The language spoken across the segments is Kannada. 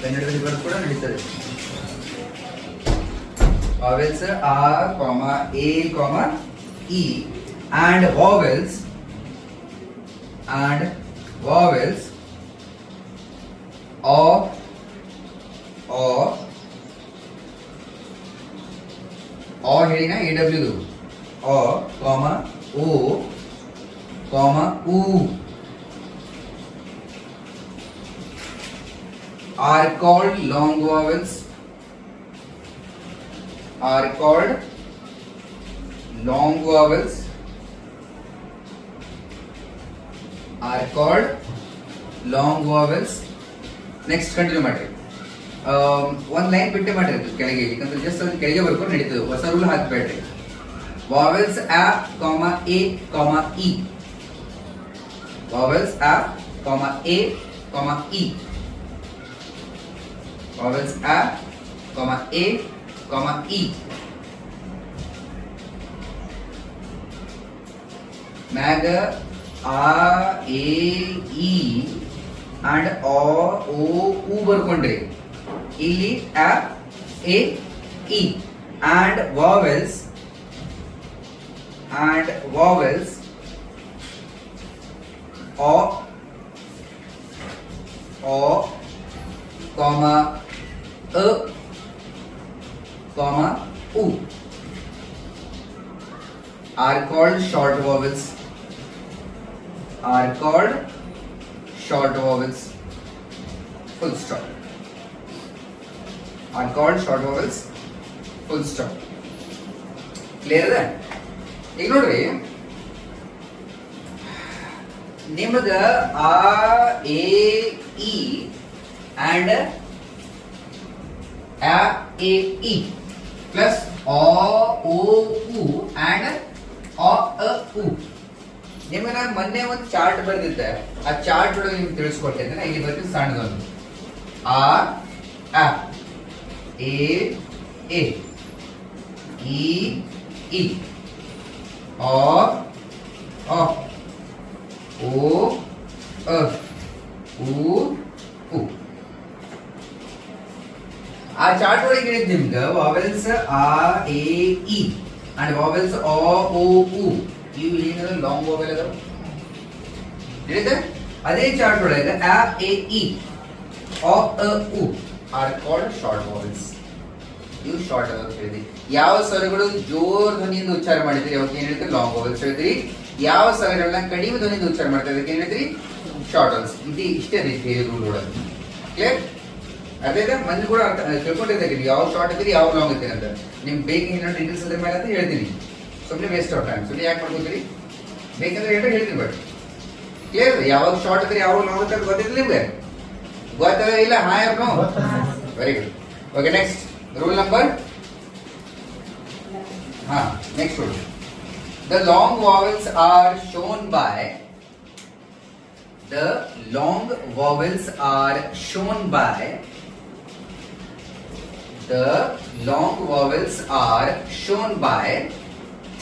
ಕನ್ನಡದಲ್ಲಿ ಬರೆದು ಕೂಡ ನಡೀತದೆ. ವಾವೆಲ್ಸ್ ಆರ್ ಕಾಮಾ ಎ ಕಾಮಾ ಇ and vowels of ಹೇಳಿನ AW ಅ ಕಾಮಾ ಓ ಕಾಮಾ ಉ are called long vowels next continue ಮಾಡ್ರಿ. ಒಂದ್ ಲೈನ್ ಬಿಟ್ಟೆ ಮಾಡ್ರಿ ಕೆಳಗೆ, ಯಾಕಂದ್ರೆ ಜಸ್ಟ್ ಅದನ್ನ ಕೆಳಗೆ ಬರ್ಕೊಂಡು ನಡೀತದೆ, ಹೊಸ ರೂಲ್ ಹಾಕ್ಬೇಡ್ರಿ. ವಾವೆಲ್ಸ್ ಆ ಕಾಮಾ ಎ ಕಾಮಾ ಇ, ವಾವೆಲ್ಸ್ ಆ ಕಾಮಾ ಎ ಕಾಮಾ ಇ, ವಾವೆಲ್ಸ್ ಆ ಕಾಮಾ ಎ ಕಾಮಾ ಇ. ಮ್ಯಾಗ ಆ ಎ ಇ ಅಂಡ್ ಓ ಉ ಬರ್ಕೊಂಡ್ರಿ. ಇಲ್ಲಿ ಆ ಎ ಇ ಅಂಡ್ ವಾವೆಲ್ಸ್ ಓ ಕಾಮಾ ಅ ಕಾಮಾ ಉ are called short vowels. Full stop. Are called short vowels. Full stop. Clear ಇದೆ? ಈಗ ನೋಡ್ರಿ, ನಿಮಗ ಆ ಎ ಇ ಅಂಡ್ ಆ ಎ ಇ ಪ್ಲಸ್ ಅ ಓ ಉ ಅಂಡ್ ಅ ಉ. ನಿಮ್ಗೆ ನಾನು ಮೊನ್ನೆ ಒಂದು ಚಾರ್ಟ್ ಬರೆದಿದ್ದೆ, ಆ ಚಾರ್ಟ್ ಒಳಗೆ ನಿಮ್ಗೆ ತಿಳಿಸ್ಕೊಟ್ಟಿದ್ದೇನೆ. ಇಲ್ಲಿ ಬರ್ತೀವಿ ಸಣ್ಣದೊಂದು ಆ ಎ ಎ ಇ ಇ ಅ ಓ ಅ ಉ ಉ. ಆ ಚಾರ್ಟ್ ಒಳಗೆ ಹೇಳಿದ್ ನಿಮ್ಗೆ ವಾವೆಲ್ಸ್ ಆ ಎ ಇ ಅಂಡ್ ವಾವೆಲ್ಸ್ ಅ ಓ ಉ ಇವು ಏನದ ಲಾಂಗ್ ವಾವೆಲ್ ಅದಾವ ಹೇಳಿದೆ. ಅದೇ ಚಾರ್ಟ್ ಒಳಗೆ ಆ ಎ ಇ ಅ ಉ ಆರ್ ಕಾಲ್ಡ್ ಶಾರ್ಟ್ ವಾವೆಲ್ಸ್. ಇವು ಶಾರ್ಟ್ ಅದಾವ ಹೇಳಿದ್ರಿ. ಯಾವ ಸ್ವರಗಳು ಜೋರ್ ಧ್ವನಿಯಿಂದ ಉಚ್ಚಾರ ಮಾಡಿದ್ರಿ ಅವಕ್ಕೆ ಏನ್ ಹೇಳ್ತೀರಿ? ಲಾಂಗ್ ವಾವೆಲ್ಸ್ ಹೇಳಿದ್ರಿ. ಯಾವ ಸ್ವರಗಳನ್ನ ಕಡಿಮೆ ಧ್ವನಿಯಿಂದ ಉಚ್ಚಾರ ಮಾಡ್ತಾ ಇದಕ್ಕೆ ಏನ್ ಹೇಳ್ತೀರಿ? Short vowels. ಇದು ಇಷ್ಟೇ ರೀತಿ ರೂಲ್ ಒಳಗೆ. ಕ್ಲಿಯರ್? ಅದೇ ಮಂದಿ ಕೂಡ ತಿಳ್ಕೊಂಡಿದ್ದೀರಿ ಯಾವ ಶಾರ್ಟ್ ಇದ್ದೀರಿ ಯಾವ ಲಾಂಗ್ ಇದ್ದೀರಿ ಅಂತ. ನಿಮ್ ಬೇಗ ಏನಾದ್ರು ಡೀಟೇಲ್ಸ್ ಅದ್ರ ಮೇಲೆ ಅಂತ ಹೇಳ್ತೀನಿ. ಸುಮ್ಮನೆ ವೇಸ್ಟ್ ಆಫ್ ಟೈಮ್. ಸುಮ್ಮನೆ ಯಾಕೆ ಮಾಡ್ಕೋತೀರಿ? ಬೇಕಂದ್ರೆ ಹೇಳ್ತೀನಿ. But clear? ಯಾವಾಗ ಶಾರ್ಟ್ ಇದ್ರಿ ಯಾವಾಗ ಲಾಂಗ್ ಅಂತ ಗೊತ್ತಿಲ್ಲ ನಿಮ್ಗೆ? ಗೊತ್ತದ ಇಲ್ಲ? ಹಾ ಯಾರು ನೋ? Very good. Okay, next rule number next rule. The long vowels are shown by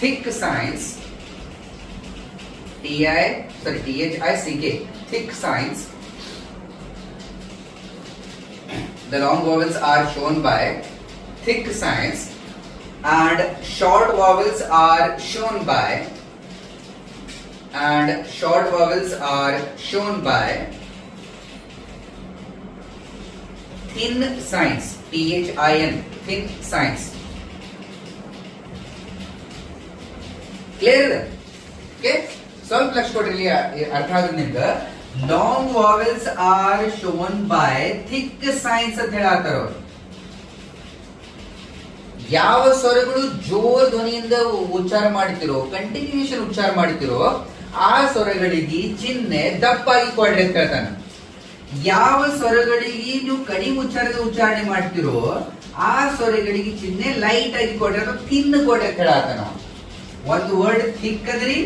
thick signs, thick, thick signs. The long vowels are shown by thick signs and short vowels are shown by thin signs, thin, thin signs. Clear? Okay, ಸ್ವಲ್ಪ ಲಕ್ಷ ಕೊಡ್ರಿ, ಅರ್ಥ ಆಗುತ್ತೆ ನಿಮ್ಗೆ. Long vowels are shown by thick signs ಅಂತ ಹೇಳತ್ತಾರ ಅವರು. ಯಾವ ಸ್ವರಗಳು ಜೋರ್ ಧ್ವನಿಯಿಂದ ಉಚ್ಚಾರ ಮಾಡ್ತಿರೋ, ಕಂಟಿನ್ಯೂಷನ್ ಉಚ್ಚಾರ ಮಾಡ್ತಿರೋ ಆ ಸ್ವರಗಳಿಗೆ ಚಿಹ್ನೆ ದಪ್ಪಾಗಿ ಕೊಡ್ರಿ ಅಂತ ಹೇಳ್ತಾನೆ. ಯಾವ ಸ್ವರಗಳಿಗೆ ನೀವು ಕಡಿಮೆ ಉಚ್ಚಾರದ ಉಚ್ಚಾರಣೆ ಮಾಡ್ತಿರೋ ಆ ಸ್ವರಗಳಿಗೆ ಚಿಹ್ನೆ ಲೈಟ್ ಆಗಿ ಕೊಡ್ರಿ ಅಥವಾ ಥಿನ್ ಕೊಡ್ರಿ ಅಂತ ಹೇಳತ್ತಾನ. ಒಂದು ವರ್ಡ್ ಥಿಕ್ ಅದ್ರಿ,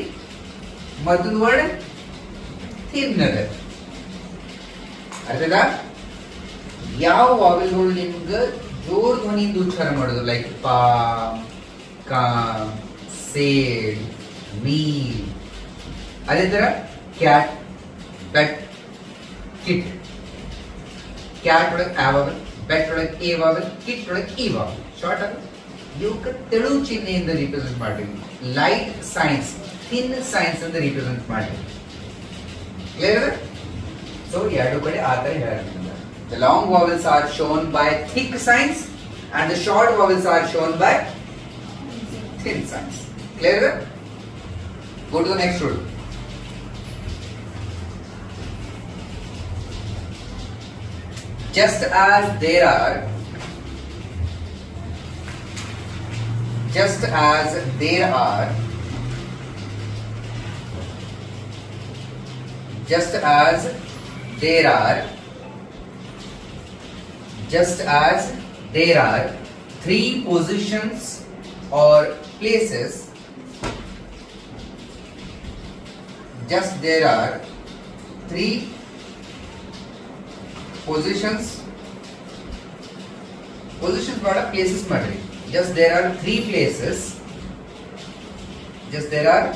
ಮತ್ತೊಂದು ವರ್ಡ್ ಥಿನ್ ಅದ. ಅರ್ಥದ? ಯಾವ ವಾವೆಲ್ಗಳು ನಿಮ್ಗೆ ಜೋರ್ ಧ್ವನಿಯಿಂದ ಉಚ್ಚಾರ ಮಾಡೋದು, ಲೈಕ್ ಪಾ, ಕಾ, ಸೇಡ್, ವಿ. ಅದೇ ತರ ಕ್ಯಾಟ್, ಬೆಟ್, ಕಿಟ್. ಕ್ಯಾಟ್ ಒಳಗೆ ಆ ವಾವೆಲ್, ಬೆಟ್ ಒಳಗೆ ಎ ವಾವೆಲ್, ಕಿಟ್ ಒಳಗೆ ಇ ವಾವೆಲ್. ಶಾರ್ಟ್ ಆಗ ಇವಕ್ಕೆ ತೆಳು ಚಿಹ್ನೆಯಿಂದ ರಿಪ್ರೆಸೆಂಟ್ ಮಾಡಿದ್ವಿ. ಲೈಟ್ ಸೈನ್ಸ್, ಥಿನ್ ಸೈನ್ಸ್ ಅಂತ ರಿಪ್ರೆಸೆಂಟ್ ಮಾಡಿದ್ವಿ. ಕ್ಲಿಯರ್? ಸೊ ಎರಡು ಕಡೆ ಆ ತರ ಹೇಳೋದ್ರಿಂದ the long vowels are shown by thick signs and the short vowels are shown by thin signs. Clear? Go to the next rule. Just as there are just as there are just as there are just as there are three positions or places, just there are three positions ಬೇಡ places ಮಾಡ್ರಿ. just there are three places, just there are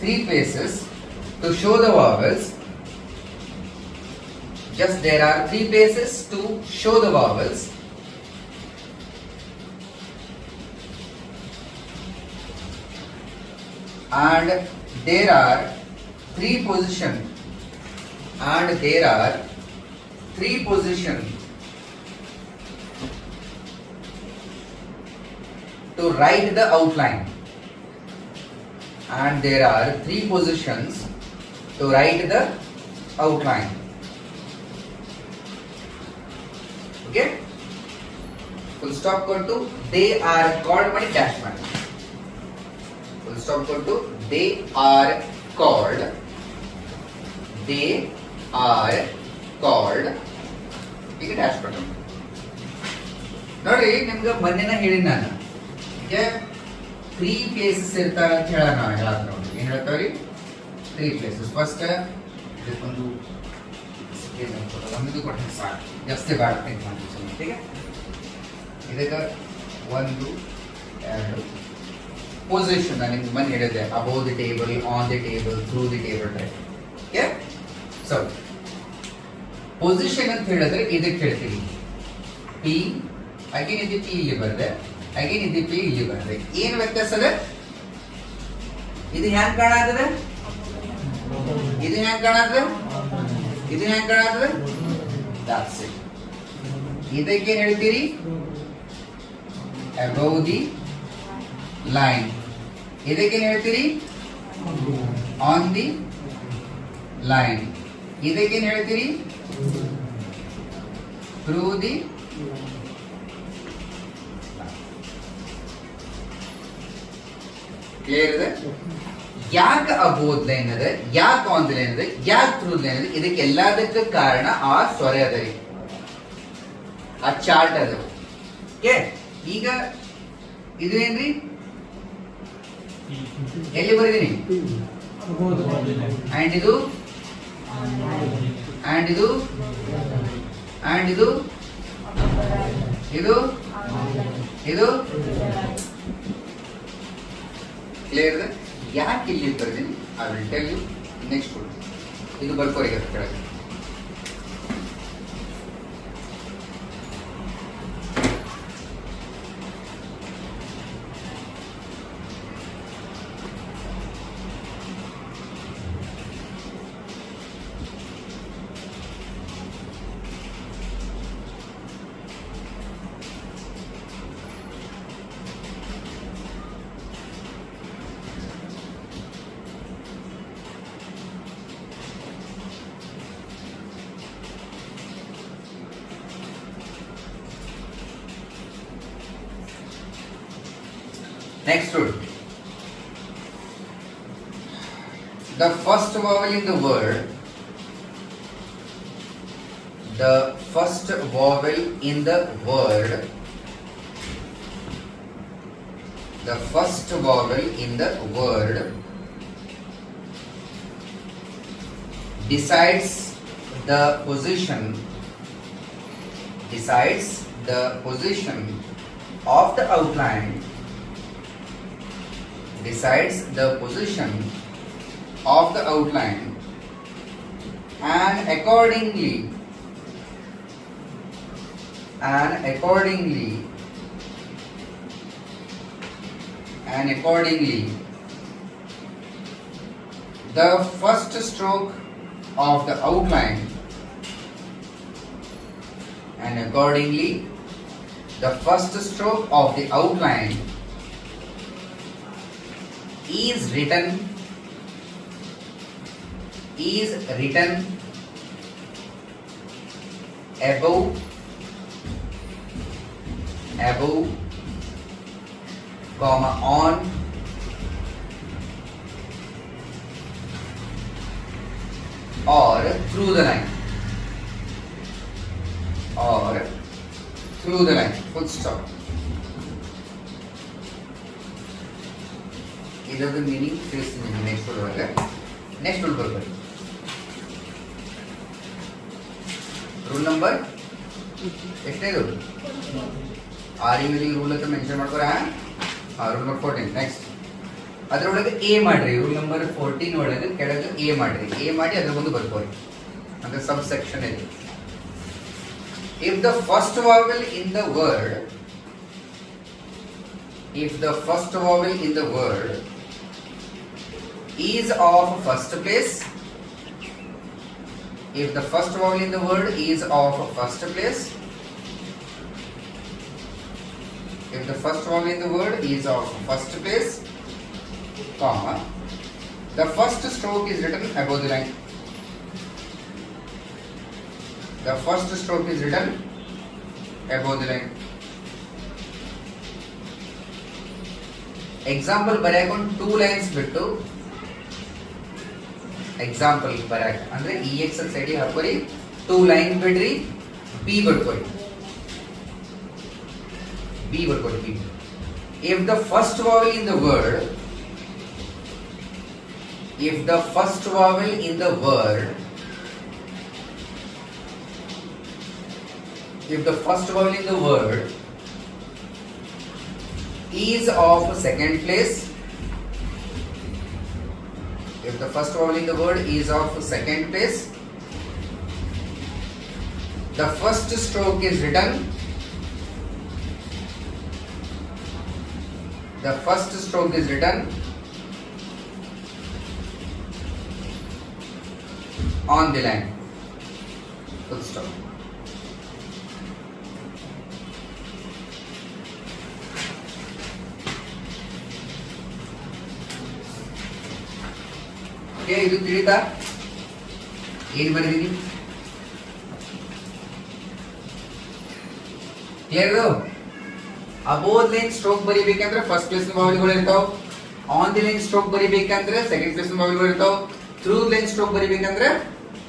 three places to show the vowels. Just there are three places to show the vowels. And there are three positions. And there are three positions to write the outline. And there are three positions to write the outline. Okay? Full stop ಕೊಟ್ಟು they are called ಮಾಡಿ dash ಮಾಡಿ. Full stop ಕೊಟ್ಟು they are called ಈಗ dash ಬಟನ್ ನೋಡ್ರಿ. ನಿಮ್ಗೆ ಮೊನ್ನೆನ ಹೇಳಿ ನಾನು ಈಗ 3 places ಇರ್ತಾವ ಅಂತ ಹೇಳೋಣ ನೋಡ್ರಿ. ಏನ್ ಹೇಳ್ತಾವ್ರಿ? 3 places. ಫಸ್ಟ್ ಇದಕ್ಕೊಂದು ಒಂದು ಕೊಟ್ಟರೆ ಸಾಕು, ಜಾಸ್ತಿ ಬೇಡ. ठीक है? ಇದಕ್ಕೆ 1 2 ಪೊಸಿಷನ್ ನಿಮ್ಗೆ ಮನೆ ಹೇಳಿದೆ. Above the table, on the table, through the table type. Okay? So position ಅಂತ ಹೇಳಿದ್ರೆ ಇದಕ್ಕೆ ಹೇಳ್ತೀವಿ ಪಿ. ಅಗೇನ್ ಇದು ಪಿ ಇಲ್ಲಿ ಬರ್ತದೆ, ಅಗೇನ್ ಇದು ಪಿ ಇಲ್ಲಿ ಬರ್ತದೆ. ಏನು ವ್ಯತ್ಯಾಸ ಅದ? ಇದು ಹ್ಯಾಂಗ್ ಕಾಣತದೆ, ಇದು ಹ್ಯಾಂಗ್ ಕಾಣತದೆ, ಇದು ಹ್ಯಾಂಗ್ ಕಾಣತದೆ. that's it. ಇದಕ್ಕೆ ಹೇಳ್ತೀರಿ above the line. ಇದಕ್ಕೆ ಹೇಳ್ತೀರಿ on the line. ಇದಕ್ಕೆ ಹೇಳ್ತೀರಿ through the ಕ್ಲಿಯರ್ ಇದೆ? ಯಾಕೆ ಅಬೋದ್ ಲೈನ್ ಅದ, ಯಾಕೆ ಆನ್ ದಿ ಲೈನ್ ಅದ, ಯಾಕೆ ಥ್ರೂ ಲೈನ್ ಅದ? ಇದಕ್ಕೆ ಎಲ್ಲದಕ್ಕೆ ಕಾರಣ ಆ ಸ್ವರ ಅದ ರೀ, ಆ ಚಾರ್ಟ್ ಅದ. ಓಕೆ? ಈಗ ಇದು ಏನ್ರಿ? ಎಲ್ಲಿ ಬರೆದೀನಿ? ಅಂಡ್ ಇದು ಅಂಡ್ ಇದು ಅಂಡ್ ಇದು ಇದು ಇದು ಕ್ಲಿಯರ್ ಇದೆ? ಯಾಕೆ ಇಲ್ಲಿ ಬರ್ತೀನಿ I will tell you next. ಇದು ಬರ್ಕೋರಿ ಕೆಳಗೆ. Next rule. The first vowel in the word, the first vowel in the word, the first vowel in the word decides the position of the outline, decides the position of the outline, and accordingly and accordingly the first stroke of the outline is written above comma on or through the line full stop. ಇದರ ಮೀನಿಂಗ್ ತಿಳಿಸ್ತೀನಿ ನೆಕ್ಸ್ಟ್ ಒಳಗೆ. ನೆಕ್ಸ್ಟ್ ರೂಲ್ ಬರ್ಬೇಕು. ರೂಲ್ ನಂಬರ್ ಎಷ್ಟನೇದು? ಆರ್ ರೂಲ್ ಅಂತ ಮೆನ್ಷನ್ ಮಾಡ್ಕೊರ. Rule number 14. ನೆಕ್ಸ್ಟ್ ಅದರೊಳಗೆ ಎ ಮಾಡ್ರಿ. ರೂಲ್ ನಂಬರ್ 14 ಒಳಗೆ ಕೆಳಗೆ ಎ ಮಾಡ್ರಿ. ಎ ಮಾಡಿ ಅದ್ರ ಮುಂದೆ ಬರ್ಕೋರಿ ಅಂದ್ರೆ ಸಬ್ ಸೆಕ್ಷನ್ ಇದೆ. If the first vowel in the word is of first place, comma, the first stroke is written above the line. Example ಬರೆಯಕ್ಕೆ ಒಂದು 2 ಲೈನ್ಸ್ ಬಿಟ್ಟು ಎಕ್ಸಾಂಪಲ್ ಬರೆಯಕ್ಕೆ ಅಂದ್ರೆ ex ಸೈಡ್ ಹಾಕೋರಿ 2 ಲೈನ್ ಬಿಡ್ರಿ b ಬರ್ಕೊಳ್ಳಿ. If the first vowel in the word is of second place, the first stroke is written on the line. Full stop. ಇದು ತಿಳಿತಾ? ಏನು ಬರೆದಿದ್ದೀನಿ? ಕ್ಲಿಯರ್? ಅಬೋದ್ ಲೈನ್ ಸ್ಟ್ರೋಕ್ ಬರಿಬೇಕಂದ್ರೆ ಫಸ್ಟ್ ಪ್ಲೇಸ್ ವೌವಲ್ಗಳು ಇರ್ತಾವ. ಆನ್ ದಿ ಲೈನ್ ಸ್ಟ್ರೋಕ್ ಬರಿಬೇಕಂದ್ರೆ ಸೆಕೆಂಡ್ ಪ್ಲೇಸ್ ವೌವಲ್ಗಳು ಇರ್ತಾವ. ಥ್ರೂ ಲೈನ್ ಸ್ಟ್ರೋಕ್ ಬರಿಬೇಕಂದ್ರೆ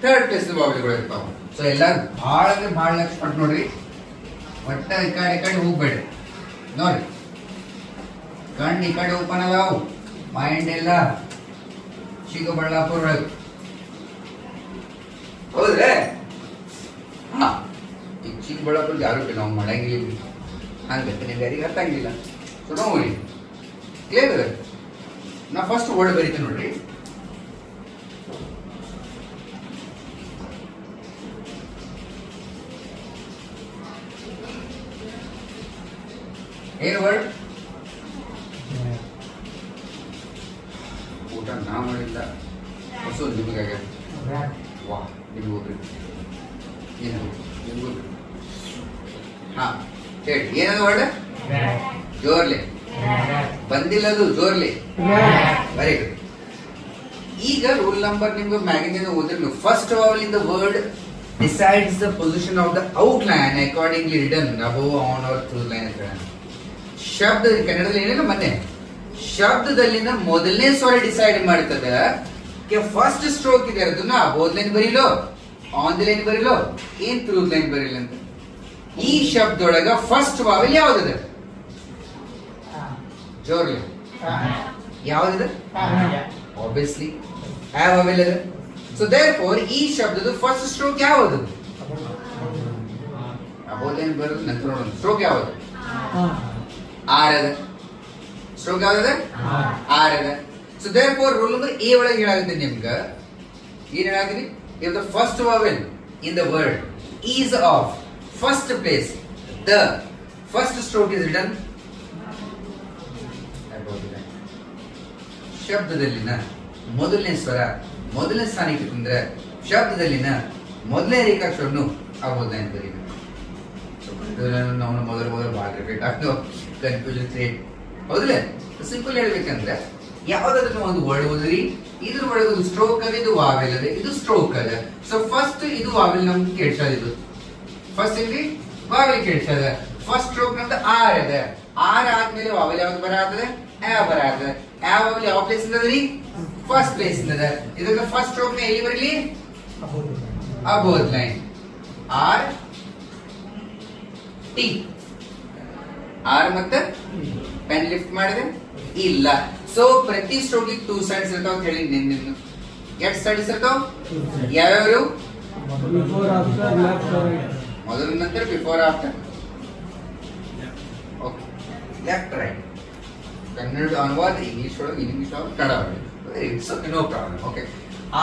ಥರ್ಡ್ ಪ್ಲೇಸ್ ವೌವಲ್ಗಳು ಇರ್ತಾವ. ಸೊ ಎಲ್ಲ ಭಾಳ ಅಂದ್ರೆ ಭಾಳ ಲಕ್ಷ ಪಟ್ಟು ನೋಡ್ರಿ. ಒಟ್ಟ ಈ ಕಡೆ ಹೋಗ್ಬೇಡ್ರಿ. ನೋಡ್ರಿ ಕಣ್ಣು ಈ ಕಡೆ ಓಪನ್ ಅದಾವ, ಮೈಂಡ್ ಎಲ್ಲ ಚಿಕ್ಕಬಳ್ಳಾಪುರ ಹೌದ್ರೆ. ಈಗ ಚಿಕ್ಕಬಳ್ಳಾಪುರ ಯಾರು ನಾವು ಮಾಡಂಗಿಲ್ಲ ಹಂಗತ್ತೆ. ನಿಮ್ಗೆ ಯಾರಿಗೆ ಅರ್ಥ ಆಗಿಲ್ಲ. ಸೊ ನೋಡಿ ಕ್ಲಿಯರ್ ಅದ. ನಾ ಫಸ್ಟ್ ವರ್ಡ್ ಬರೀತೀನಿ ನೋಡ್ರಿ. ಏನು ವರ್ಡ್? ಊಟ ನಾ ಮಾಡಿಲ್ಲ ಹೊಸ ನಿಮಗಾಗ ವಾ ನಿಮ್ಗೆ ಹೋಗ್ರಿ ಏನು ನಿಮ್ಗೂ ಹಾ ಹೇಳಿ ಏನದು ವರ್ಡ್? ಜೋರ್ಲೆ ಬಂದಿಲ್ಲ ಅದು ಜೋರ್ಲೆ. Very good. ಈಗ ರೂಲ್ ನಂಬರ್ ನಿಮ್ಗೆ ಮ್ಯಾಗಿನ ಓದಿರ್ಬೇಕು. First vowel in the word decides the position of the outline accordingly written above, on or through line. ಶಬ್ದ ಕನ್ನಡದಲ್ಲಿ ಏನಿಲ್ಲ ಮೊನ್ನೆ ಶಬ್ದದಲ್ಲಿನ ಮೊದಲನೇ ಸ್ವರ ಡಿಸೈಡ್ ಮಾಡ್ತದೆ ಫಸ್ಟ್ ಸ್ಟ್ರೋಕ್ ಇದೆ ಅದನ್ನ ಅಬೋದ್ ಲೈನ್ ಬರೀಲೋ, ಆನ್ ದಿ ಲೈನ್ ಬರೀಲೋ, ಏನ್ ಥ್ರೂ ಲೈನ್ ಬರೀಲ ಅಂತ. ಈ ಶಬ್ದೊಳಗ ಫಸ್ಟ್ ವಾವೆಲ್ ಯಾವ್ದಿದೆ? ಜೋರ್ಲಿ ಯಾವ್ದಿದೆ? ಆಬ್ವಿಯಸ್ಲಿ ಆ ವಾವೆಲ್ ಇದೆ. ಸೊ ದೇರ್ಫೋರ್ ಈ ಶಬ್ದದ ಫಸ್ಟ್ ಸ್ಟ್ರೋಕ್ ಯಾವುದು? ಅಬೋದ್ ಲೈನ್ ಬರೋದು ನಂತರ ನೋಡೋಣ. ಸ್ಟ್ರೋಕ್ ಯಾವುದು? ಆರ್ ಅದ. ಸ್ಟ್ರೋಕ್ ಯಾವ್ದದ? ಆರ್ ಅದ. So therefore rule number A ಒಳಗೆ ಹೇಳಾಗುತ್ತೆ ನಿಮ್ಗೆ. ಏನ್ ಹೇಳಾಗ್ರಿ? If the first vowel in the word is of first place the first stroke is written ಶಬ್ದದಲ್ಲಿನ ಮೊದಲನೇ ಸ್ವರ ಮೊದಲನೇ ಸ್ಥಾನಕ್ಕೆ ತಂದ್ರೆ ಶಬ್ದದಲ್ಲಿನ ಮೊದಲನೇ ರೇಖಾಕ್ಷರವನ್ನು ಅಬೋಧ ಅಂತ ಬರೀಬೇಕು. ನಾವು ಮೊದಲು ಭಾಳ ರಿಪೀಟ್ ಆಗ್ತೋ ಕನ್ಫ್ಯೂಷನ್ ಕ್ರಿಯೇಟ್ ಹೌದಿಲ್ಲ. ಸಿಂಪಲ್ ಹೇಳ್ಬೇಕಂದ್ರೆ ಯಾವ್ದಾದ್ರು ಒಂದು ವರ್ಡ್ ಓದ್ರಿ, ಇದ್ರ ಒಳಗೆ ಒಂದು ಸ್ಟ್ರೋಕ್ ಅದ, ಇದು ವಾವೆಲ್ ಅದ, ಇದು ಸ್ಟ್ರೋಕ್ ಅದ. ಸೊ ಫಸ್ಟ್ ಇದು ವಾವೆಲ್ ನಮ್ಗೆ ಕೇಳ್ಸದ, ಇದು ಫಸ್ಟ್ ಇಲ್ಲಿ ವಾವೆಲ್ ಕೇಳ್ಸದ. ಫಸ್ಟ್ ಸ್ಟ್ರೋಕ್ ನಮ್ದು ಆರ್ ಅದ, ಆರ್ ಆದ್ಮೇಲೆ ವಾವೆಲ್ ಯಾವ್ದು ಬರಾತದ, ಆ ಬರಾತದ. ಆ ವಾವೆಲ್ ಯಾವ ಪ್ಲೇಸ್ ಇಂದ ಅದ್ರಿ, ಫಸ್ಟ್ ಪ್ಲೇಸ್ ಇಂದ ಅದ. ಇದಕ್ಕೆ ಫಸ್ಟ್ ಸ್ಟ್ರೋಕ್ ನ ಎಲ್ಲಿ ಬರಲಿ, ಅಬೋಧ ಲೈನ್ ಆರ್ ಟಿ. ಆರ್ ಮತ್ತೆ ಪೆನ್ ಲಿಫ್ಟ್ ಮಾಡಿದ್ರೆ ಇಲ್ಲ. ಸೊ ಪ್ರತಿ ಸ್ಟ್ರೋಕ್ ಟೂ ಸೈಡ್ಸ್ ಇರ್ತಾವ ಅಂತ ಹೇಳಿ ನಿನ್ನ ಎಷ್ಟು ಸೈಡ್ಸ್ ಇರ್ತಾವ, ಯಾವ್ಯಾವ ಮೊದಲ ನಂತರ before after. Okay, left right Kannada ಅನುವಾದ ಇಂಗ್ಲಿಷ್ ಒಳಗೆ, ಇಂಗ್ಲಿಷ್ ಒಳಗೆ ಕನ್ನಡ ಒಳಗೆ, it's okay, no problem. Okay,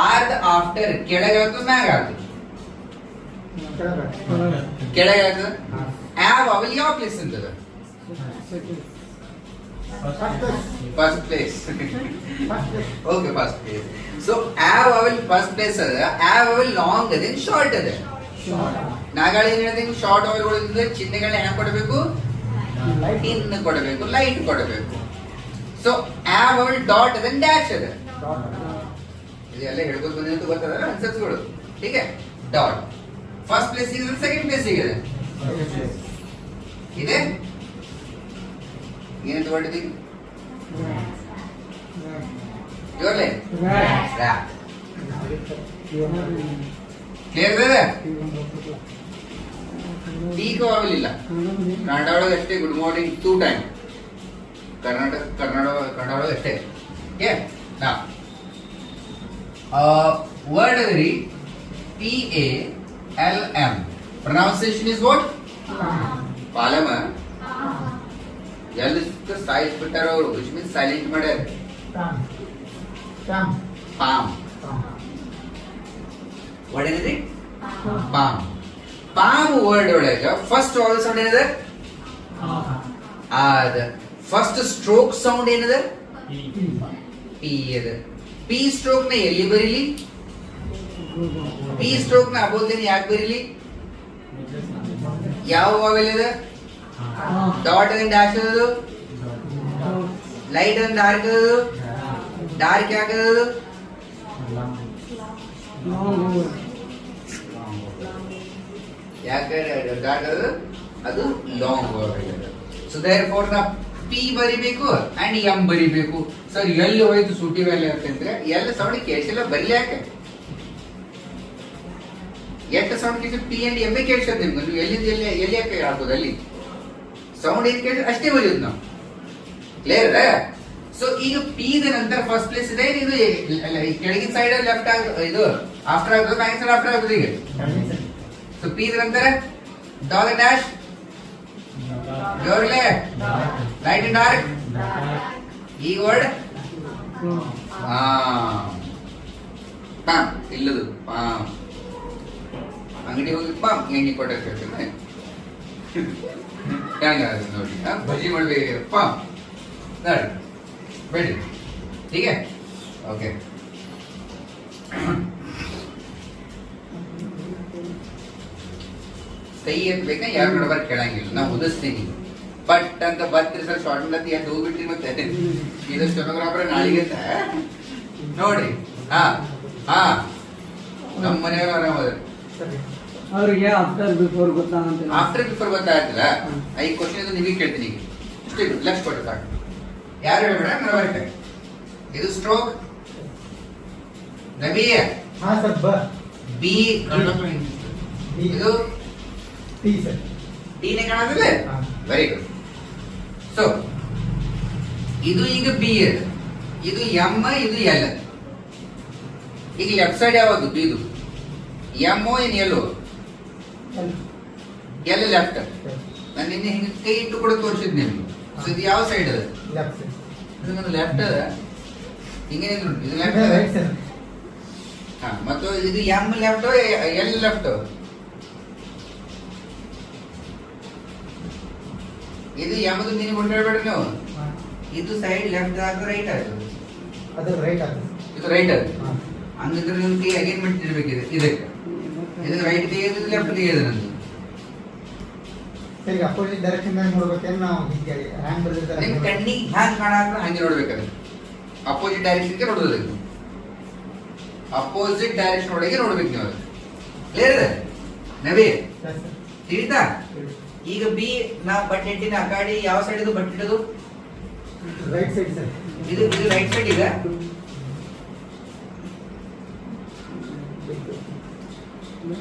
ಆರ್ದ ಆಫ್ಟರ್ ಕೆಳಗೆ ಆಗ್ತದೆ ಮ್ಯಾಗ ಆಗ್ತದೆ, ಕೆಳಗೆ ಆಗ್ತದೆ. ಆವ್ ಅವಲ್ ಯಾವ ಪ್ಲೇಸ್ ಅಂತದ, first place. Okay, first place. So ಆವ್ ಅವಲ್ ಫಸ್ಟ್ ಪ್ಲೇಸ್ ಅದ. ಆವ್ ಅವಲ್ ಲಾಂಗ್ ಅದ, ಶಾರ್ಟ್ ಅದ. ನಾಗಾಳಿ ಏನ್ ಹೇಳ್ತೀನಿ, ಶಾರ್ಟ್ ಅವಲ್ಗಳಿಂದ ಚಿಹ್ನೆಗಳನ್ನ ಹೆಂಗ್ ಕೊಡಬೇಕು, ಇನ್ ಕೊಡಬೇಕು, ಲೈಟ್ ಕೊಡಬೇಕು. ಸೊ ಆವ್ ಅವಲ್ ಡಾಟ್ ಅದ, ಡ್ಯಾಶ್ ಅದ. ಇದೆಲ್ಲ ಹೇಳ್ಬೋದು ಬಂದಿದ್ದು ಗೊತ್ತದ ಆನ್ಸರ್ಸ್ಗಳು. ಹೀಗೆ ಡಾಟ್ ಫಸ್ಟ್ ಪ್ಲೇಸ್ ಇದೆ, ಸೆಕೆಂಡ್ ಪ್ಲೇಸ್ ಇದೆ. ಇದೆ ಏನಂತ ಹೊರಟಿದ್ದೀವಿ, ಜೋರ್ಲೆ ಕ್ಲಿಯರ್ ಇದೆ. ಟೀಕ್ ಆಗಲಿಲ್ಲ ಕನ್ನಡ ಒಳಗೆ ಅಷ್ಟೇ. Good morning two time Kannada ಒಳಗೆ ಅಷ್ಟೇ. ನಾ ವರ್ಡ್ ಅದರಿ PALM. Pronunciation is what? ಪಾಲಮ. ಎಲ್ಲಿ ಸಾಯಿಸ್ ಬಿಟ್ಟಾರ ಅವರು, ವಿಚ್ ಮೀನ್ಸ್ ಸೈಲೆಂಟ್ ಮಾಡ್ಯಾರ. ಪಾಮ್ ವರ್ಡ್ ಏನಿದ್ರಿ, ಪಾಮ್. ಪಾಮ್ ವರ್ಡ್ ಒಳಗ ಫಸ್ಟ್ ವಾವಲ್ ಸೌಂಡ್ ಏನಿದೆ, ಅದ. ಫಸ್ಟ್ ಸ್ಟ್ರೋಕ್ ಸೌಂಡ್ ಏನಿದೆ, ಪಿ ಅದ. ಪಿ ಸ್ಟ್ರೋಕ್ ನ ಎಲ್ಲಿ ಬರೀಲಿ, ಪಿ ಸ್ಟ್ರೋಕ್ ನ ಅಬೋಧನೆ ಯಾಕೆ ಬರೀಲಿ, ಯಾವ ವಾವೆಲ್ ಇದೆ, ಡಾಟ್ ಅಂಡ್ ಡ್ಯಾಶ್ ಅದು, ಲೈಟ್ ಅಂಡ್ ಡಾರ್ಕ್ ಅದು, ಡಾರ್ಕ್ ಯಾಕದು, ಯಾಕೆ ಡಾರ್ಕ್ ಅದು, ಅದು ಲಾಂಗ್ ವಾವೆಲ್ ಅದು. ಸೊ ದೇರ್ಫೋರ್ ನಾ ಪಿ ಬರಿಬೇಕು ಅಂಡ್ ಎಂ ಬರಿಬೇಕು. ಸರ್ ಎಲ್ಲಿ ಹೋಯ್ತು ಸೂಟಿ ವ್ಯಾಲಿ ಅಂತಂದ್ರೆ ಎಲ್ಲ ಸೌಂಡ್ ಕೇಳಿಸಿಲ್ಲ, ಬರಲಿ ಯಾಕೆ ಎಷ್ಟು ಸೌಂಡ್ ಕೇಳಿಸಿ, ಪಿ ಅಂಡ್ ಎಂ ಕೇಳಿಸೋದು ನಿಮ್ಗೆ. ನೀವು ಎಲ್ಲಿಂದ ಎಲ್ಲಿ ಯಾಕೆ ಆಗ್ಬೋದು, ಅಲ್ಲಿ ಸೌಂಡ್ ಏನ್ ಕೇಳಿದ್ರೆ ಅಷ್ಟೇ ಬರೆಯೋದು ನಾವು. ಕ್ಲಿಯರ್. ಸೊ ಈಗ ಪಿ ದ ನಂತರ ಫಸ್ಟ್ ಪ್ಲೇಸ್ ಇದೆ, ಇದು ಕೆಳಗಿನ ಸೈಡ್ ಲೆಫ್ಟ್ ಆಗ, ಇದು ಆಫ್ಟರ್ ಆಗ್ತದೆ, ಬ್ಯಾಕ್ ಸೈಡ್ ಆಫ್ಟರ್ ಆಗ್ತದೆ ಈಗ. ಸೊ ಪಿ ದ ನಂತರ ಡಾಲ್ ಡ್ಯಾಶ್, ಜೋರ್ಲೆ ಲೈಟ್ ಅಂಡ್ ಡಾರ್ಕ್. ಈ ವರ್ಡ್ ಪಾಮ್ ಇಲ್ಲದು, ಪಾಮ್. ಅಂಗಡಿ ಹೋಗಿ ಪಾಮ್ ಎಣ್ಣೆ ಕೊಟ್ಟೆ ನೋಡಿ, ಬಜ್ಜಿ ಮಾಡ್ಬೇಕು ಪಾಮ್ ನೋಡಿ ಬೇಡಿ. ಹೀಗೆ ಓಕೆ. ಕೈ ಎತ್ತಬೇಕಾ, ಯಾರು ನೋಡ್ಬಾರ ಕೇಳಂಗಿಲ್ಲ, ನಾವು ಉದಿಸ್ತೀನಿ. ಬಟ್ ಅಂತ ಬರ್ತೀರಿ ಸರ್, ಶಾರ್ಟ್ ಅಂತ ಎದ್ದು ಹೋಗ್ಬಿಟ್ರಿ. ಮತ್ತೆ ಇದು ಸ್ಟೆನೋಗ್ರಾಫರ್ ನಾಳೆಗೆ ಅಂತ ನೋಡ್ರಿ. ಹಾ ಹಾ ನಮ್ಮ ಮನೆಯವರು ಆರಾಮದ, ಅವ್ರಿಗೆ ಆಫ್ಟರ್ ಬಿಫೋರ್ ಗೊತ್ತಾಗಂತ. ಆಫ್ಟರ್ ಬಿಫೋರ್ ಗೊತ್ತಾಗ್ತಿಲ್ಲ. 5 ಕ್ವಶನ್ ನಿಮಗೆ ಕೇಳ್ತೀನಿ ಈಗ. ಇಷ್ಟೇ ಲಕ್ಷ ಕೊಟ್ಟು ಸಾಕು. ಯಾರು ಹೇಳ್ಬೇಡ, ನಡವಳಿಕೆ. ಇದು ಸ್ಟ್ರೋಕ್ ನಬಿ ಬಿ, ಇದು ಟಿ ನೇ ಕಾಣುತ್ತಿಲ್ಲ. Very good. ಸೊ ಇದು ಈಗ ಬಿ, ಇದು ಎಂ, ಇದು ಎಲ್. ಈಗ ಲೆಫ್ಟ್ ಸೈಡ್ ಯಾವುದು, ಬಿದು ಎಂ ಇನ್ ಎಲ್ಲೋ, ಎಲ್ ಲೆಫ್ಟ್. ನಾನು ನಿನ್ನೆ ಹಿಂಗೆ ಕೈ ಇಟ್ಟು ಕೂಡ ತೋರಿಸಿದ್ ನಿಮ್ಗೆ. ಸೊ ಇದು ಯಾವ ಸೈಡ್ ಅದ, ಇದು ನನ್ನ ಲೆಫ್ಟ್ ಅದ. ಹಿಂಗೆ ಇದು ಲೆಫ್ಟ್ ಅದ. ಹಾ, ಮತ್ತು ಇದು ಎಂ ಲೆಫ್ಟ್, ಎಲ್ ಲೆಫ್ಟ್. ಇದು ಯಾವುದು ನೀನು ಕೊಂಡಾಡಬೇಡ ನೀವು. ಇದು ಸೈಡ್ ಲೆಫ್ಟ್ ಆಗ ರೈಟ್ ಆಯ್ತು. ಅದು ರೈಟ್ ಆಗ್ತದೆ. ಇದು ರೈಟ್ ಆಯ್ತು. ಹಂಗಿದ್ರೆ ನಿಮ್ಮ ಕೈ ಅಗೇನ್ಮೆಂಟ್ ಇರಬೇಕಿದೆ ಇದಕ್ಕೆ. ಇದಕ್ಕೆ ರೈಟ್ ಕೈ ಇದೆ ಲೆಫ್ಟ್ ಕೈ ಇದೆ ನಂದು. ಸರಿ ಅಪೋಸಿಟ್ ಡೈರೆಕ್ಷನ್ ದಾಗ ನೋಡ್ಬೇಕೇನು ನಾವು ಹೀಗೆ ಹ್ಯಾಂಗ್ ಬರ್ದಿರ್ತಾರೆ ನಿಮ್ಮ ಕಣ್ಣಿಗೆ ಹ್ಯಾಂಗ್ ಕಾಣಾಕ ಹಂಗೆ ನೋಡ್ಬೇಕಾದ್ರೆ ಅಪೋಸಿಟ್ ಡೈರೆಕ್ಷನ್ಗೆ ನೋಡೋದಕ್ಕೆ. ಅಪೋಸಿಟ್ ಡೈರೆಕ್ಷನ್ ಒಳಗೆ ನೋಡ್ಬೇಕು ನೀವು. ಕ್ಲಿಯರ್ ಇದೆ ನವಿ ತಿಳಿತಾ? ಈಗ ಬಿ ನಾ ಬಟ್ಟೆಟ್ಟಿನ ಆ ಗಾಡಿ ಯಾವ ಸೈಡ್ ಇದು ಬಟ್ಟಿಡೋದು? Right side sir. ಇದು ರೈಟ್ ಸೈಡ್ ಈಗ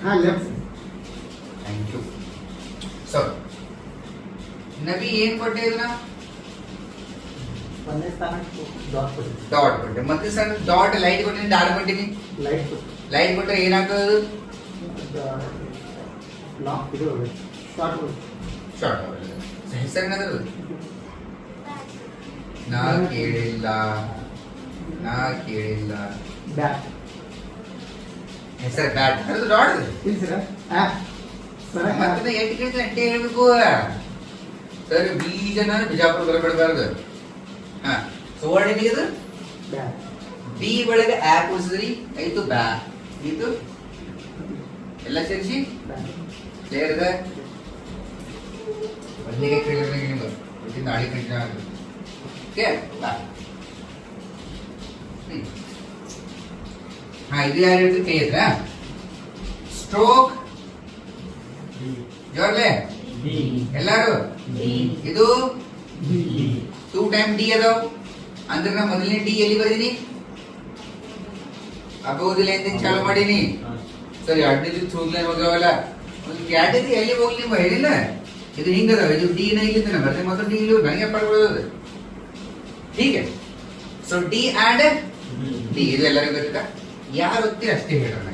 ಹಾ ಲೆಫ್ಟ್. Thank you. ಸೊ ನವಿ ಏನ್ ಕೊಟ್ಟೆ ಇದನ್ನ? ಒಂದೇ ಸ್ಥಾನ ಡಾಟ್ ಕೊಡಿ. ಡಾಟ್ ಕೊಟ್ಟೆ. ಮತ್ತೆ ಸಣ್ಣ ಡಾಟ್ ಲೈಟ್ ಕೊಟ್ಟಿನಿ, ಡಾರ್ಕ್ ಕೊಟ್ಟಿನಿ. ಲೈಟ್ ಕೊಡಿ. ಲೈಟ್ ಕೊಟ್ಟರೆ ಏನಾಗ್ತದೆ? ಲಾಕ್ ಇದು ಶಾರ್ಟ್ ಕೊಡಿ. ಶಾರ್ಟ್ ಹೆಸರೇನಾದ್ರು ನಾ ಕೇಳಿಲ್ಲ, ನಾ ಕೇಳಿಲ್ಲ. ಬ್ಯಾಟ್ ಹೆಸರು ಬ್ಯಾಟ್ ಅದು ಡಾಟ್ ಇಲ್ಲ ಸರ್. ಸರ್ ಮತ್ತೆ ಎಷ್ಟು ಕೇಳಿದ್ರೆ ಅಷ್ಟೇ ಹೇಳ್ಬೇಕು ಸರ್. ಬೀಜನ ಬಿಜಾಪುರ ಬರಬಾರ್ದು. ಹಾ ಸೊ ವರ್ಡ್ ಏನಿದೆ ಇದು? ಬ್ಯಾಟ್. ಬಿ ಒಳಗೆ ಆ ಕೂಡಿಸಿದ್ರಿ ಆಯ್ತು ಬ್ಯಾ, ಇದು ಎಲ್ಲ ಸೇರಿಸಿ ಕ್ಲಿಯರ್ ಇದೆ. ಒಂದಿಗೆ ಕೇಳಿದ್ರೆ ನಿಮ್ಗೆ ಇವತ್ತಿನ ನಾಳೆ ಕಂಟಿನ್ಯೂ ಆಗುತ್ತೆ. ಓಕೆ ಬಾ. ಹಾ ಇದು ಯಾರು ಹೇಳಿದ್ರು ಕೈ ಹತ್ರ? ಸ್ಟ್ರೋಕ್ ಜೋರ್ಲೆ ಎಲ್ಲಾರು. ಇದು 2 ಟೈಮ್ ಡಿ ಅದಾವ ಅಂದ್ರೆ ನಾ ಮೊದಲನೇ ಡಿ ಎಲ್ಲಿ ಬರ್ದೀನಿ? ಅಬೋದಿಲ್ಲ ಎಂದಿನ ಚಾಲು ಮಾಡೀನಿ. ಸರಿ ಅಡ್ಡಿದ್ದು ಚೂಗ್ಲ ಹೋಗವಲ್ಲ ಒಂದು ಕ್ಯಾಟಿದ್ದು ಎಲ್ಲಿ ಹೋಗ್ಲಿ ನಿಮ್ಗೆ ಹೇಳಿಲ್ಲ. ಇದು ಹಿಂಗದ ಇದು ಡಿ ನ ಇಲ್ಲಿ ತನ ಬರ್ದೆ ಮತ್ತು ಡಿ ಇಲ್ಲಿ ನನಗೆ ಪಡ್ಕೊಳ್ಳೋದು ಹೀಗೆ. ಸೊ ಡಿ ಆ್ಯಂಡ್ ಡಿ ಇದು ಎಲ್ಲರಿಗೂ ಗೊತ್ತಾ? ಯಾರು ಗೊತ್ತೀರ ಅಷ್ಟೇ ಹೇಳೋಣ.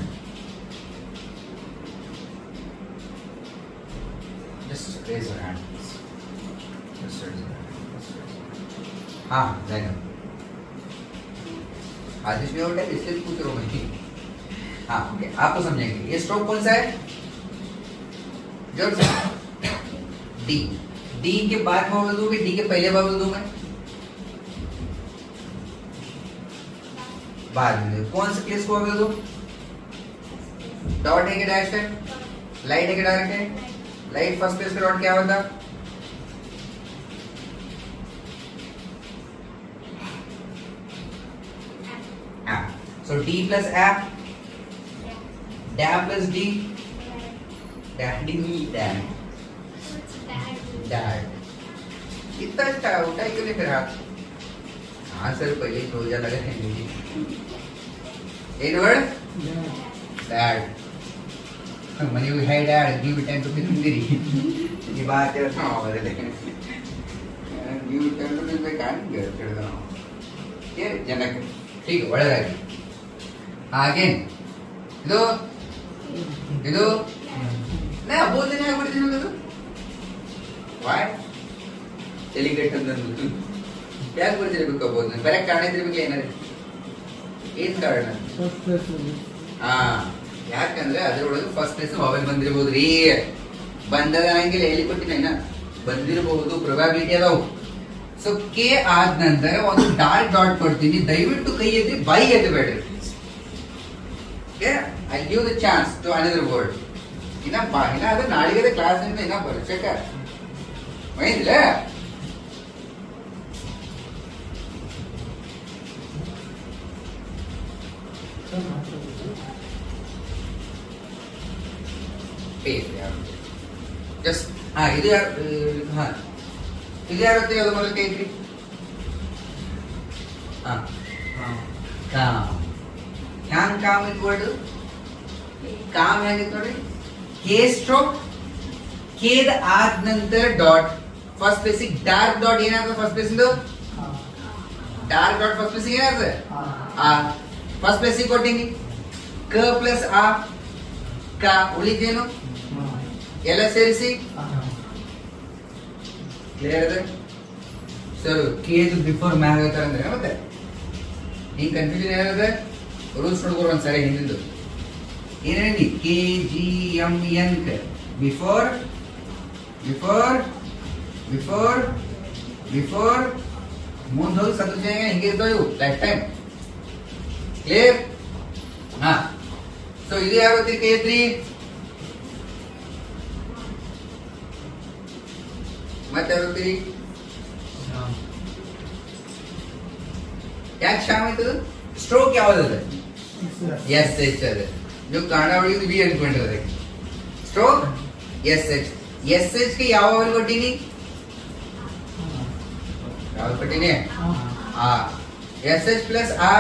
Just raise your hand. Just raise your hand. हाँ जाएगा. आदेश में उठा इसलिए पूछ रहा हूँ मैं. हाँ ओके आपको समझेंगे. ये स्ट्रोक कौन सा है? जोर से. डी. डी के बाद वावल दूँ कि डी के पहले वावल दूँ मैं? बाद में. कौन से केस को वावल दूँ? डॉट है कि डैश है? लाइट है कि डायरेक्ट है? लाइट फर्स्ट पेज पे डॉट क्या होता? So D plus A, dad plus D, daddy me dad, dad. इतना अच्छा उठा क्यों नहीं फिर आप? हाँ सर पहले ही रोजा लगा है मुझे. In word, dad. When you hey dad, give it time to think diri. ये बात है ना बदले. Give it time to think मैं कान गया फिर तो. ये जनक ठीक है बड़ा है. अगेन ಇದು ನಾ ಬೋಲ್ದೇನೆ ಆಗ್ಬಿಡ್ತೀನಿ ಅನ್ನೋದು ವಾಯ್ ಡೆಲಿಗೇಟ್ ಅಂತ ಯಾಕೆ ಬರ್ತಿರ್ಬೇಕು ಬೋಲ್ದೇನೆ ಬೇರೆ ಕಾರಣ ಇದ್ದಿರ್ಬೇಕು. ಏನಾದ್ರು ಏನ್ ಕಾರಣ? ಹಾ ಯಾಕಂದ್ರೆ ಅದ್ರೊಳಗೆ ಫಸ್ಟ್ ಪ್ಲೇಸ್ ಮೊಬೈಲ್ ಬಂದಿರಬಹುದು ರೀ. ಬಂದದ ನಂಗಿಲ್ಲ ಎಲ್ಲಿ ಕೊಟ್ಟಿನ ಇನ್ನ ಬಂದಿರಬಹುದು, ಪ್ರೊಬಾಬಿಲಿಟಿ ಅದಾವು. ಸೊ ಕೆ ಆದ ನಂತರ ಒಂದು ಡಾರ್ಕ್ ಡಾಟ್ ಕೊಡ್ತೀನಿ. ದಯವಿಟ್ಟು ಕೈ ಎತ್ತಿ ಬಾಯಿಗೆ ಎತ್ತಬೇಡ್ರಿ. I'll give the chance to another word. ಇನ್ನ ಅದು ನಾಳೆಗೆ ಕ್ಲಾಸ್ ಅಂತ ಇನ್ನ ಬರ್ಸಕ ಮೈಂದಿಲ್ಲ. ಜಸ್ಟ್ ಹಾ ಇದು ಯಾರು? ಹಾ ಇದು ಯಾರು ಅದು ಮೊದಲು ಕೈತ್ರಿ? ಹಾ ಕಾಮ್. ಹ್ಯಾಂಗ್ ಕಾಮ್ ಇದು ವರ್ಡ್? ಕಾಮ್ ಹೇಗಿತ್ತು ನೋಡಿ. ಕೆ ಸ್ಟ್ರೋಕ್ ಕೇದ ಆದ ನಂತರ ಡಾಟ್ ಫಸ್ಟ್ ಪ್ಲೇಸಿಗೆ ಡಾರ್ಕ್ ಡಾಟ್ ಏನಾಗ್ತದೆ? First place dark dot first ಪ್ಲೇಸಿಗೆ ಏನಾಗ್ತದೆ? ಆ ಫಸ್ಟ್ ಪ್ಲೇಸಿಗೆ ಕೊಟ್ಟಿನಿ ಕ ಪ್ಲಸ್ ಆ ಕ ಉಳಿದೇನು ಎಲ್ಲ ಸೇರಿಸಿ ಕ್ಲಿಯರ್ ಇದೆ ಸರ್. ಕೇದು ಬಿಫೋರ್ ಮ್ಯಾಗ್ ಹೇಳ್ತಾರೆ ಅಂದ್ರೆ ಮತ್ತೆ ಹಿಂಗೆ ಕನ್ಫ್ಯೂಷನ್ ಏನಾಗಿದೆ? ರೂಲ್ಸ್ ನೋಡ್ಕೊರು ಒಂದ್ಸರಿ ಹಿಂದಿಂದು ಏನೇಳಿ K G M N before before ಮುಂದೆ ಹೋಗಿ ಸದೃಶ ಹಿಂಗೆ ಇರ್ತಾವ ಇವು ಲೈಫ್ ಟೈಮ್ ಕ್ಲಿಯರ್. ಹಾ, ಸೊ ಇದು ಯಾವ K3 ಮತ್ತೆ ಯಾವ್ದು ಯಾಕೆ ಶ್ಯಾಮ್ ಆಯ್ತದ? ಸ್ಟ್ರೋಕ್ ಯಾವ್ದದ? ಎಸ್ ಎಚ್ ಅದ. ನೀವು ಕನ್ನಡ ಒಳಗೆ ಬಿ ಅನ್ಕೊಂಡಿರೋದೆ. Stroke S H. S H ಗೆ ಯಾವ ವವೆಲ್ ಕೊಟ್ಟಿನಿ? ಯಾವ್ದು ಕೊಟ್ಟಿನಿ? ಆ. ಎಸ್ ಎಚ್ ಪ್ಲಸ್ ಆ